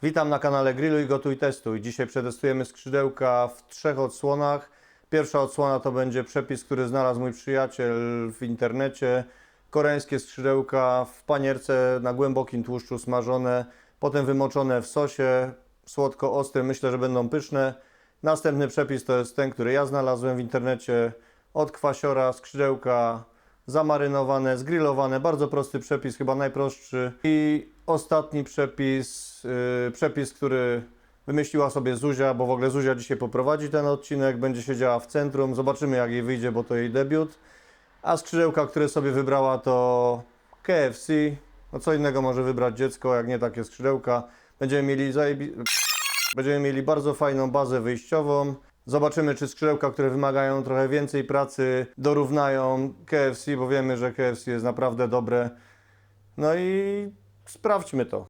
Witam na kanale Grilluj, Gotuj, Testuj. Dzisiaj przetestujemy skrzydełka w 3 odsłonach. Pierwsza odsłona to będzie przepis, który znalazł mój przyjaciel w internecie. Koreańskie skrzydełka w panierce na głębokim tłuszczu smażone, potem wymoczone w sosie słodko-ostrym. Myślę, że będą pyszne. Następny przepis to jest ten, który ja znalazłem w internecie. Od kwasiora skrzydełka zamarynowane, zgrillowane. Bardzo prosty przepis, chyba najprostszy. I ostatni przepis, który wymyśliła sobie Zuzia, bo w ogóle Zuzia dzisiaj poprowadzi ten odcinek. Będzie siedziała w centrum. Zobaczymy, jak jej wyjdzie, bo to jej debiut. A skrzydełka, które sobie wybrała, to KFC. No co innego może wybrać dziecko, jak nie takie skrzydełka. Będziemy mieli bardzo fajną bazę wyjściową. Zobaczymy, czy skrzydełka, które wymagają trochę więcej pracy, dorównają KFC, bo wiemy, że KFC jest naprawdę dobre. No i sprawdźmy to.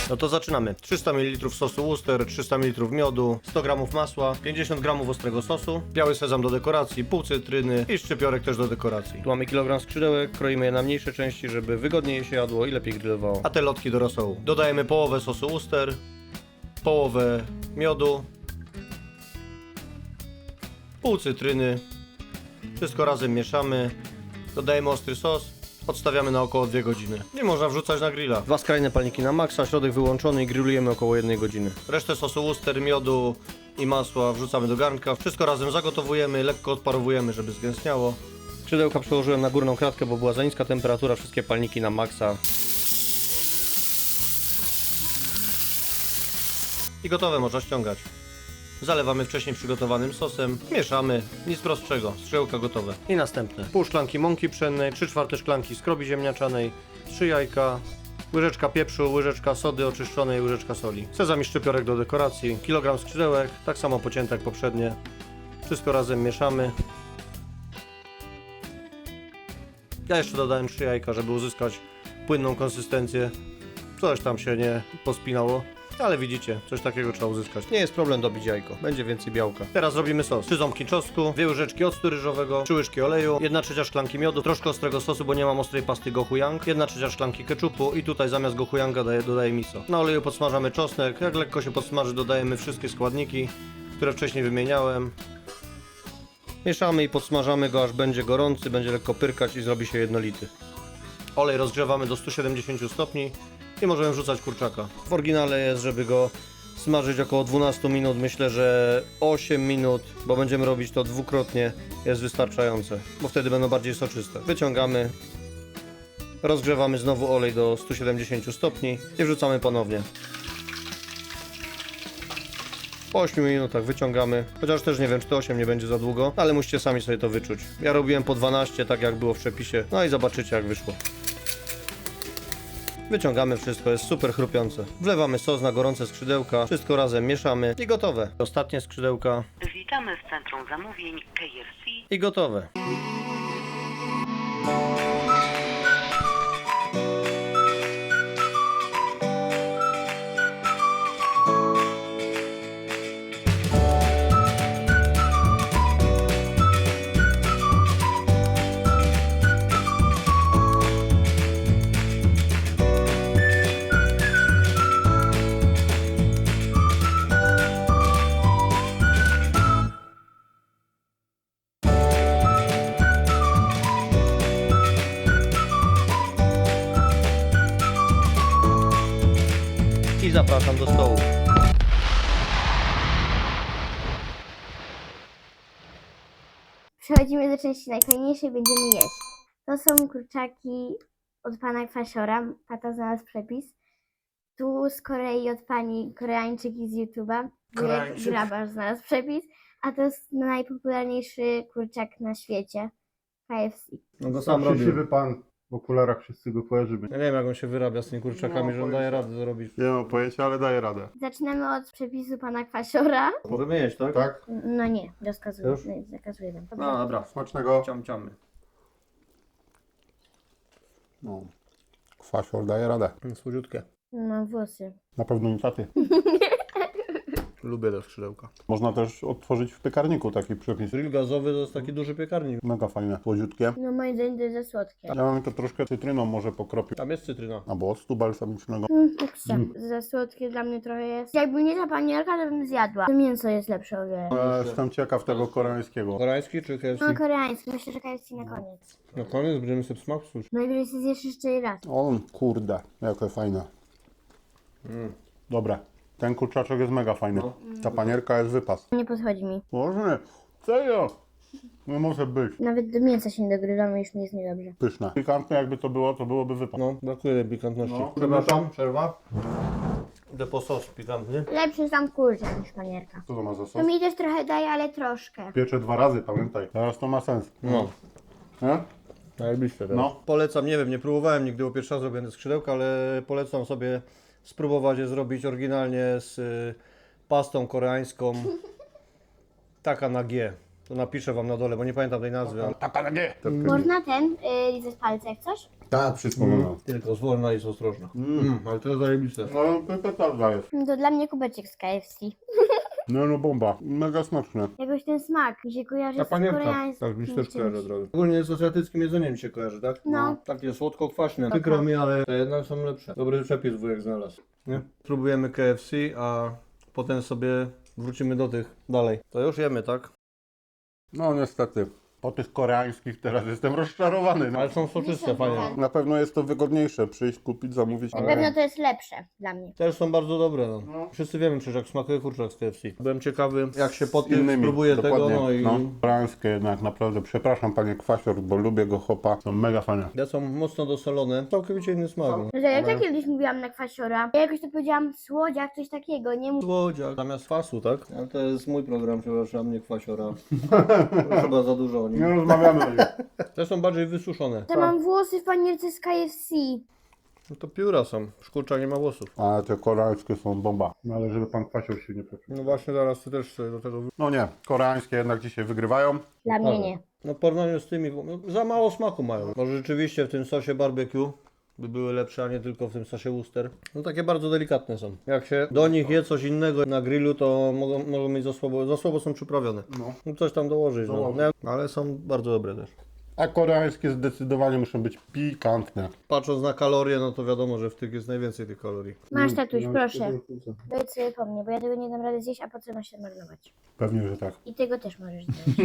No to zaczynamy. 300 ml sosu Worcester, 300 ml miodu, 100 g masła, 50 g ostrego sosu, biały sezam do dekoracji, pół cytryny i szczypiorek też do dekoracji. Tu mamy kilogram skrzydełek, kroimy je na mniejsze części, żeby wygodniej je się jadło i lepiej grillowało. A te lotki do rosołu. Dodajemy połowę sosu Worcester, połowę miodu, pół cytryny, wszystko razem mieszamy, dodajemy ostry sos. Odstawiamy na około 2 godziny. Nie można wrzucać na grilla. 2 skrajne palniki na maksa, środek wyłączony i grillujemy około 1 godziny. Resztę sosu Worcester, miodu i masła wrzucamy do garnka. Wszystko razem zagotowujemy, lekko odparowujemy, żeby zgęstniało. Skrzydełka przełożyłem na górną kratkę, bo była za niska temperatura, wszystkie palniki na maksa. I gotowe, można ściągać. Zalewamy wcześniej przygotowanym sosem, mieszamy, nic prostszego, skrzydełka gotowe. I następne. Pół szklanki mąki pszennej, 3/4 szklanki skrobi ziemniaczanej, 3 jajka, łyżeczka pieprzu, łyżeczka sody oczyszczonej, łyżeczka soli. Sezam i szczypiorek do dekoracji, kilogram skrzydełek, tak samo pocięte jak poprzednie. Wszystko razem mieszamy. Ja jeszcze dodałem 3 jajka, żeby uzyskać płynną konsystencję. Coś tam się nie pospinało. Ale widzicie, coś takiego trzeba uzyskać. Nie jest problem dobić jajko, będzie więcej białka. Teraz robimy sos. 3 ząbki czosnku, 2 łyżeczki octu ryżowego, 3 łyżki oleju, 1/3 szklanki miodu, troszkę ostrego sosu, bo nie mam ostrej pasty gochujang, 1/3 szklanki keczupu i tutaj zamiast gochujanga dodaję miso. Na oleju podsmażamy czosnek, jak lekko się podsmaży, dodajemy wszystkie składniki, które wcześniej wymieniałem. Mieszamy i podsmażamy go, aż będzie gorący, będzie lekko pyrkać i zrobi się jednolity. Olej rozgrzewamy do 170 stopni. I możemy wrzucać kurczaka. W oryginale jest, żeby go smażyć około 12 minut. Myślę, że 8 minut, bo będziemy robić to dwukrotnie, jest wystarczające, bo wtedy będą bardziej soczyste. Wyciągamy, rozgrzewamy znowu olej do 170 stopni i wrzucamy ponownie. Po 8 minutach wyciągamy, chociaż też nie wiem, czy to 8 nie będzie za długo, ale musicie sami sobie to wyczuć. Ja robiłem po 12, tak jak było w przepisie, no i zobaczycie, jak wyszło. Wyciągamy wszystko, jest super chrupiące. Wlewamy sos na gorące skrzydełka, wszystko razem mieszamy i gotowe. Ostatnie skrzydełka. Witamy w centrum zamówień KFC. I gotowe. I zapraszam do stołu. Przechodzimy do części najfajniejszej, będziemy jeść. To są kurczaki od pana kwasiora, tata znalazł przepis. Tu z Korei od pani Koreańczyk z YouTube'a, Grabarz znalazł przepis. A to jest najpopularniejszy kurczak na świecie, KFC. No go sam Siwy pan w okularach, wszyscy go kojarzymy. Ja nie wiem, jak on się wyrabia z tymi kurczakami, No, że on daje radę zrobić. Nie mam pojęcia, ale daję radę. Zaczynamy od przepisu pana kwasiora. Możemy jeść, tak? Tak? No nie, rozkazuję, Już? zakazuję wam. No dobra, Smacznego. ciamy. No. Kwasior daje radę. Słodziutkie. No włosy. Na pewno nie taty. Lubię te skrzydełka. Można też otworzyć w piekarniku taki przepis. Grill gazowy to jest taki duży piekarnik. Mega fajne, słodziutkie. No moim zdaniem to jest za słodkie. Ja mam to troszkę cytryną może pokropić. Tam jest cytryna. Albo octu balsamicznego. Ekstra. Za słodkie dla mnie trochę jest. Jakby nie ta panierka, to bym zjadła. To mięso jest lepsze o wiele. Jestem ciekaw tego koreańskiego. Koreański czy KFC? No koreański, myślę, że KFC na koniec. Na koniec będziemy sobie smak psuć. Najwyżej sobie zjesz jeszcze raz. O kurde, jakie fajne. Dobre. Ten kurczaczek jest mega fajny. Ta panierka jest wypas. Nie podchodzi mi. Boże, serio? Nie może być. Nawet do mięsa się nie dogrywamy, już mi jest niedobrze. Pyszne. Pikantne jakby to było, to byłoby wypas. No, brakuje tej pikantności. No. Przepraszam, przerwa. Idę po sos pikantny. Lepszy sam kurczak niż panierka. Co to ma za To sos? mi też trochę daje, ale troszkę. Piecze 2 razy, pamiętaj. Teraz to ma sens. No, Nie? najbliższe teraz. No. Polecam, nie wiem, nie próbowałem nigdy, bo pierwszy raz robię te skrzydełka, ale polecam sobie spróbować je zrobić oryginalnie z pastą koreańską. Taka na G. To napiszę wam na dole, bo nie pamiętam tej nazwy. Ale... Taka na nie. Można ten lizać palce jak coś? Tak, wszystko można. Tylko zwolna i jest ostrożna. Ale to jest zajebiste. No, petarda jest. To dla mnie kubeczek z KFC. No bomba. Mega smaczne. Jakoś ten smak mi się kojarzy z koreańskim. Tak, mi się też czymś. kojarzy drogi. Ogólnie z azjatyckim jedzeniem się kojarzy, tak? No. Takie słodko-kwaśne. Przykro mi, ale te jednak są lepsze. Dobry przepis wujek znalazł. Nie? Próbujemy KFC, a potem sobie wrócimy do tych dalej. To już jemy, tak? No niestety. Po tych koreańskich teraz jestem rozczarowany. No. Ale są soczyste, fajnie. Na pewno jest to wygodniejsze. Przyjść, kupić, zamówić. Na pewno to jest lepsze dla mnie. Też są bardzo dobre, no. No. Wszyscy wiemy przecież jak smakuje kurczak z KFC. Byłem ciekawy jak się po Z tym innymi. spróbuje tego, Dokładnie. no i... Koreańskie jednak naprawdę. Przepraszam panie Kwasior, bo lubię go chopa. Są mega fajne. Te są mocno dosolone, całkowicie inny smak. No. No to jak ja kiedyś mówiłam na kwasiora, ja jakoś to powiedziałam słodziak, coś takiego, nie mów. Słodziak zamiast kwasu, tak? Ale to jest mój program, przepraszam, nie kwasiora. To chyba za dużo o nim. Nie rozmawiamy o nim. Te są bardziej wysuszone. Ja mam włosy w panierce z KFC. No to pióra są, szkurcza nie ma włosów. Ale te koreańskie są bomba. No ale żeby pan Kwasior się nie przeczytał. No właśnie zaraz ty też sobie do tego... No nie, koreańskie jednak dzisiaj wygrywają. Dla mnie nie. No w porównaniu z tymi, no, za mało smaku mają. Może rzeczywiście w tym sosie barbecue by były lepsze, a nie tylko w tym sosie Worcester. No takie bardzo delikatne są. Jak się do nich je coś innego na grillu, to mogą mieć za słabo są przyprawione. No. No coś tam dołożyć, no. Dołożyć. Ale są bardzo dobre też. A koreańskie zdecydowanie muszą być pikantne. Patrząc na kalorie, no to wiadomo, że w tych jest najwięcej tych kalorii. Masz tatuś, proszę. Wejdź sobie po mnie, bo ja tego nie dam rady zjeść, a po co ma się marnować? Pewnie, że tak. I tego też możesz zjeść.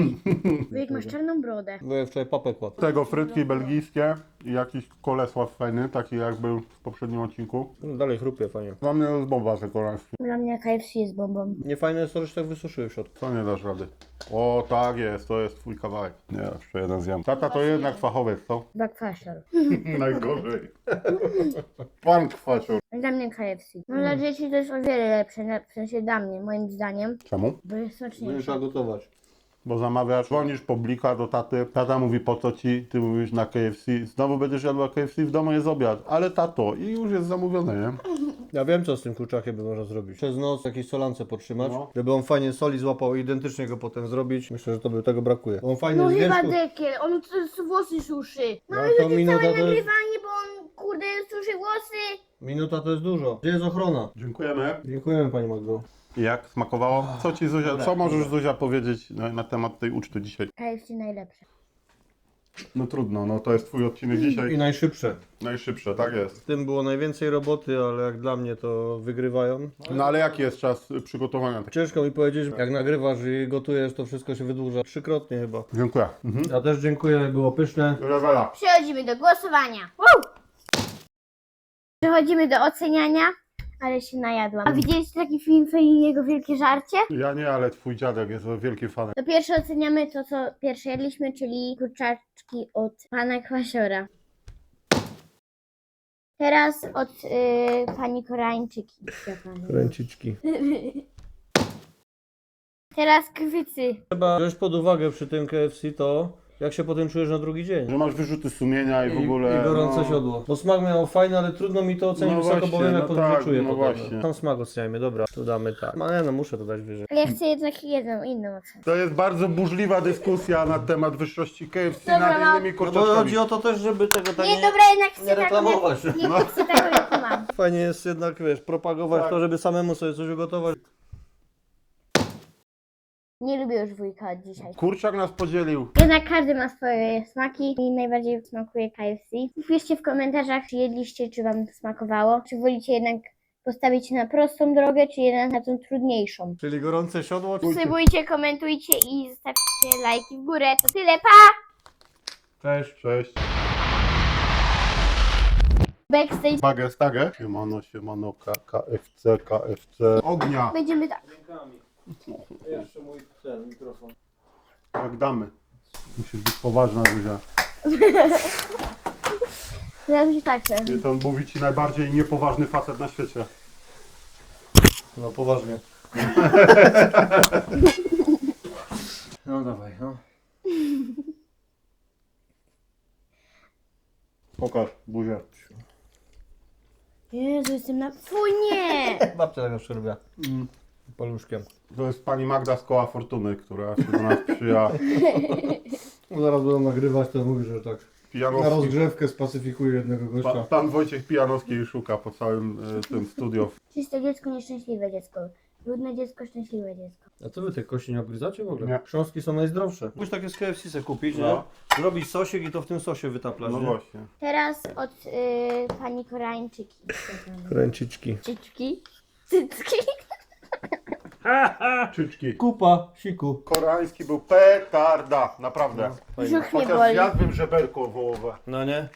Wujek, masz czarną brodę. Bo ja wczoraj papę kładł. Tego frytki belgijskie i jakiś kolesław fajny, taki jak był w poprzednim odcinku. No, dalej chrupie, fajnie. Dla mnie jest bomba te koreańskie. Dla mnie KFC jest bombą. Niefajne jest to, że się tak wysuszyły w środku. To nie dasz rady. O tak jest, to jest twój kawałek. Nie, jeszcze jeden zjem. Tata to jednak fachowiec, co? Chyba kwasior. Najgorzej. Pan Kwasior. Dla mnie KFC. No dla dzieci to jest o wiele lepsze, w sensie dla mnie, moim zdaniem, Czemu? bo jest Nie smaczniejsze. trzeba gotować. Bo zamawiasz, dzwonisz po blika do taty, tata mówi po co ci, ty mówisz na KFC, znowu będziesz jadła KFC, w domu jest obiad, ale tato i już jest zamówione, nie? Ja wiem, co z tym kurczakiem by można zrobić. Przez noc jakieś solance podtrzymać, No. żeby on fajnie soli złapał i identycznie go potem zrobić. Myślę, że to by tego brakuje. Bo on fajnie No z chyba wierzchu... dekiel, on to włosy suszy. No No ale to to minuta całe to jest- nagrywanie, bo on kurde suszy włosy. Minuta to jest dużo. Gdzie jest ochrona? Dziękujemy. Dziękujemy Pani Magdo. I jak smakowało? Co ci Zuzia, co możesz Zuzia powiedzieć na temat tej uczty dzisiaj? KFC najlepsze. No trudno, no to jest twój odcinek dzisiaj. I najszybsze. Najszybsze, tak jest. W tym było najwięcej roboty, ale jak dla mnie to wygrywają. No ale jaki jest czas przygotowania? Ciężko mi powiedzieć, jak nagrywasz i gotujesz, to wszystko się wydłuża. Trzykrotnie chyba. Dziękuję. Ja też dziękuję, było pyszne. Rewela. Przechodzimy do głosowania. Woo! Przechodzimy do oceniania, ale się najadłam. A widzieliście taki film Feliniego Wielkie Żarcie? Ja nie, ale twój dziadek jest wielkim fanem. To pierwsze oceniamy to, co pierwsze jedliśmy, czyli kurczaczki od pana Kwasiora. Teraz od pani Koreańczyki. Ręciczki. Teraz kwycy. Trzeba wziąć pod uwagę przy tym KFC to, jak się potem czujesz na drugi dzień. Że masz wyrzuty sumienia i w ogóle... I gorące no. siodło. Bo smak miał fajny, ale trudno mi to ocenić No wysoko, właśnie, bo wiem jak no potem tak, czuję no potem. właśnie. Tam smak oceniajmy, dobra, to damy tak. No nie no, muszę to dać wyżej. Ale ja chcę jednak jedną, inną ocenę. To jest bardzo burzliwa dyskusja na temat wyższości KFC Dobra, nad innymi No bo kurczaczkami. chodzi o to też, żeby tego tak Nie, dobra, jednak chcę taką, reklamować. nie chcę taką, jak mam. Chcę taką, jak mam. Fajnie jest jednak, wiesz, propagować to, żeby samemu sobie coś ugotować. Fajnie jest jednak, wiesz, propagować to, żeby samemu sobie coś ugotować. Fajnie jest jednak, wiesz, propagować to, żeby samemu sobie coś ugotować. Fajnie jest jednak, wiesz, propagować Nie lubię już wujka od dzisiaj. Kurczak nas podzielił. Jednak każdy ma swoje smaki. Mi najbardziej smakuje KFC. Piszcie w komentarzach, czy jedliście, czy wam smakowało. Czy wolicie jednak postawić się na prostą drogę, czy jednak na tą trudniejszą. Czyli gorące siodło. Subskrybujcie, komentujcie i zostawcie lajki w górę. To tyle, pa! Cześć. Cześć. Backstage Bagestagę. Siemano, KFC, KFC. Ognia. będziemy tak. Jeszcze mój mikrofon. Jak damy. Musisz być poważna, Zuzia. Teraz się tak chcę. To mówi ci najbardziej niepoważny facet na świecie. No poważnie. No dawaj, no. Pokaż buzię. Jezu, jestem na... Fuj, nie! Babcia tego przerwia. Paluszkiem. To jest pani Magda z Koła Fortuny, która się do nas przyja. No zaraz będą nagrywać, to mówię, że tak. Na Pijanowski. rozgrzewkę spacyfikuje jednego gościa. Pan Wojciech Pijanowski szuka po całym tym studio. Czyste dziecko, nieszczęśliwe dziecko. Brudne dziecko, szczęśliwe dziecko. A co wy te kości nie obgryzacie w ogóle? Nie. Chrząstki są najzdrowsze. Musisz takie z KFC se kupić, No. nie? Zrobić sosik i to w tym sosie wytaplać, No nie? właśnie. Teraz od pani Koreańczyki. Ręciczki. Czyczki? Cycki? Czyczki. Kupa, siku. Koreański był petarda, naprawdę. Fajnie. Brzuch mnie Chociaż boli. zjadłbym żeberko wołowe. No nie?